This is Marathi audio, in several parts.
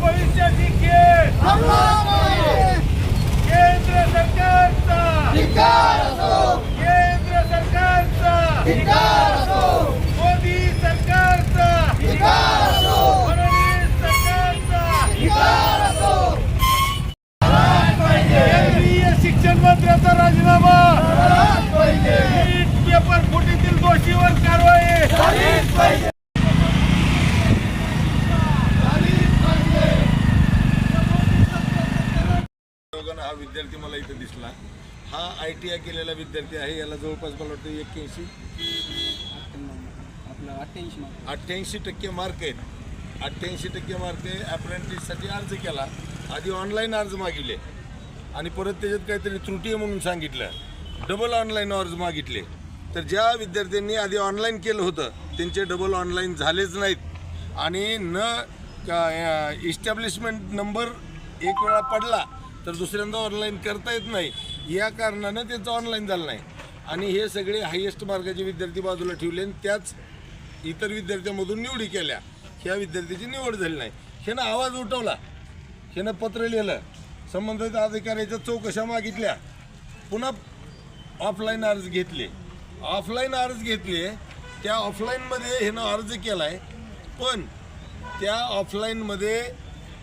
भविष्याची खेळ केंद्र सरकारचा केंद्र सरकारचा मोदी सरकारचा फडणवीस सरकारचा केंद्रीय शिक्षण मंत्र्याचा राजीनामा नीट पेपर फुटीतील दोषीवर कारवाई हा विद्यार्थी मला इथे दिसला. हा ITI केलेला विद्यार्थी आहे. याला जवळपास मला वाटतं 88% मार्क आहेत. 88% मार्क आहे. अप्रेंटिससाठी अर्ज केला. आधी ऑनलाईन अर्ज मागितले आणि परत त्याच्यात काहीतरी त्रुटी आहे म्हणून सांगितलं. डबल ऑनलाईन अर्ज मागितले. तर ज्या विद्यार्थ्यांनी आधी ऑनलाईन केलं होतं त्यांचे डबल ऑनलाईन झालेच नाहीत आणि न इस्टॅब्लिशमेंट नंबर एक वेळा पडला तर दुसऱ्यांदा ऑनलाईन करता येत नाही. या कारणानं त्यांचं ऑनलाईन झालं नाही आणि हे सगळे हायेस्ट मार्काचे विद्यार्थी बाजूला ठेवले आणि त्याच इतर विद्यार्थ्यांमधून निवडी केल्या. ह्या विद्यार्थ्याची निवड झाली नाही. ह्यानं आवाज उठवला, ह्यानं पत्र लिहिलं, संबंधित अधिकाऱ्याच्या चौकशा मागितल्या, पुन्हा ऑफलाईन अर्ज घेतले. त्या ऑफलाईनमध्ये ह्यानं अर्ज केला आहे पण त्या ऑफलाईनमध्ये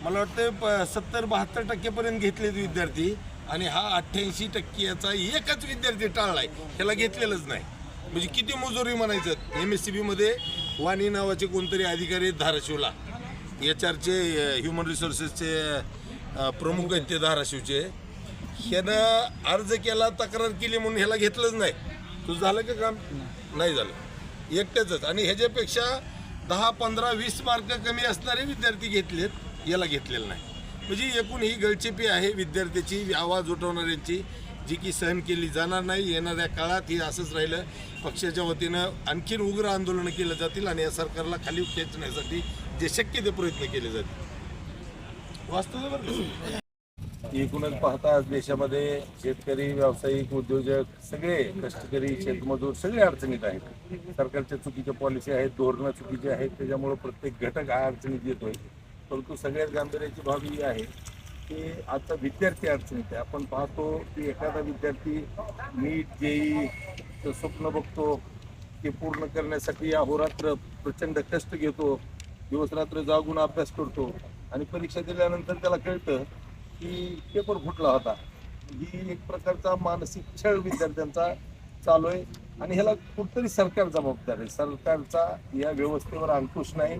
मला वाटतं 70-72% घेतलेत विद्यार्थी आणि हा 88% एकच विद्यार्थी टाळलाय. ह्याला घेतलेलंच नाही. म्हणजे किती मजुरी म्हणायचं. MSCBमध्ये वाणी नावाचे कोणतरी अधिकारी आहेत धाराशिवला, HRचे ह्युमन रिसोर्सेसचे प्रमुख आहेत ते धाराशिवचे. ह्यानं अर्ज केला, तक्रार केली म्हणून ह्याला घेतलंच नाही. तुझं झालं का काम? नाही झालं. एकट्याच आणि ह्याच्यापेक्षा 10-15-20 मार्क कमी असणारे विद्यार्थी घेतलेत, याला घेतलेलं नाही. म्हणजे एकूण ही गळचेपी आहे विद्यार्थ्याची, आवाज उठवणाऱ्यांची, जी की सहन केली जाणार नाही. येणाऱ्या काळात हे असंच राहिलं पक्षाच्या वतीनं आणखीन उग्र आंदोलनं केलं जातील आणि या सरकारला खाली खेचण्यासाठी जे शक्य ते प्रयत्न केले जातील. वास्तव एकूणच पाहता आज देशामध्ये शेतकरी, व्यावसायिक, उद्योजक, सगळे कष्टकरी, शेतमजूर सगळे अडचणीत आहेत. सरकारच्या चुकीच्या पॉलिसी आहेत, धोरणं चुकीची आहेत, त्याच्यामुळं प्रत्येक घटक हा अडचणीत येतोय. परंतु सगळ्यात गांभीर्याची बाब ही आहे की आता विद्यार्थी अडचणीत आहे. आपण पाहतो की एखादा विद्यार्थी नीट JEE स्वप्न बघतो, ते पूर्ण करण्यासाठी अहोरात्र प्रचंड कष्ट घेतो, दिवसरात्र जागून अभ्यास करतो आणि परीक्षा दिल्यानंतर त्याला कळतं की पेपर फुटला होता. ही एक प्रकारचा मानसिक छळ विद्यार्थ्यांचा चालू आहे आणि ह्याला कुठतरी सरकार जबाबदार आहे. सरकारचा या व्यवस्थेवर अंकुश नाही,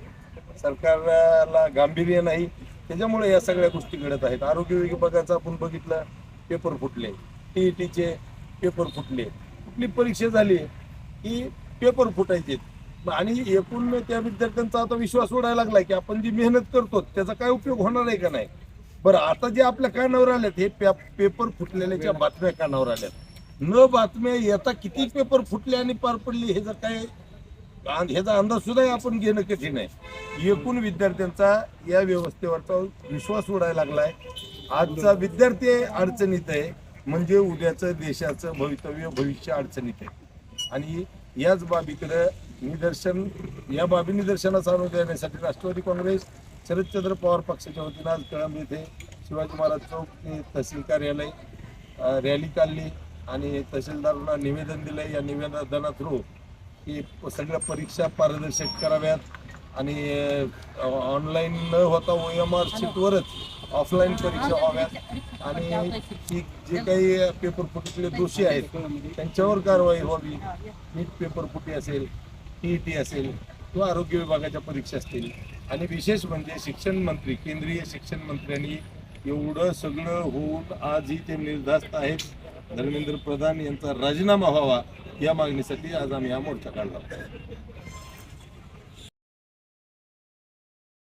सरकारला गांभीर्य नाही, त्याच्यामुळे या सगळ्या गोष्टी घडत आहेत. आरोग्य विभागाचं आपण बघितलं, पेपर फुटले, TETचे पेपर फुटले. कुठली परीक्षा झाली की पेपर फुटायचे आणि एकूण त्या विद्यार्थ्यांचा आता विश्वास उडायला लागलाय की आपण जी मेहनत करतो त्याचा काय उपयोग होणार आहे का नाही. बरं, आता जे आपल्या कानावर आल्यात हे पेपर फुटलेल्याच्या बातम्या कानावर आल्यात. न बातम्या येता किती पेपर फुटले आणि पार पडले ह्याचा अंदाज सुद्धा आपण घेणं कठीण आहे. एकूण विद्यार्थ्यांचा या व्यवस्थेवरचा विश्वास उडायला लागलाय. आजचा विद्यार्थी अडचणीत आहे म्हणजे उद्याचं देशाचं भविष्य अडचणीत आहे आणि याच बाबीकडे या बाबी निदर्शनास आणून देण्यासाठी राष्ट्रवादी काँग्रेस शरदचंद्र पवार पक्षाच्या वतीनं आज कळंब येथे शिवाजी महाराज चौक ते तहसील कार्यालय रॅली काढली आणि तहसीलदारांना निवेदन दिलं. या निवेदना थ्रू की सगळ्या परीक्षा पारदर्शक कराव्यात आणि ऑनलाईन न होता OMR शीटवरच ऑफलाईन परीक्षा व्हाव्यात आणि जे काही पेपर फुटीतले दोषी आहेत त्यांच्यावर कारवाई व्हावी. नीट पेपर फुटी असेल, TET असेल किंवा आरोग्य विभागाच्या परीक्षा असतील आणि विशेष म्हणजे शिक्षण मंत्री, केंद्रीय शिक्षण मंत्र्यांनी एवढं सगळं होऊन आजही ते निर्धास्त आहेत. धर्मेंद्र प्रधान यांचा राजीनामा व्हावा या मागणीसाठी आज आम्ही हा मोर्चा काढला.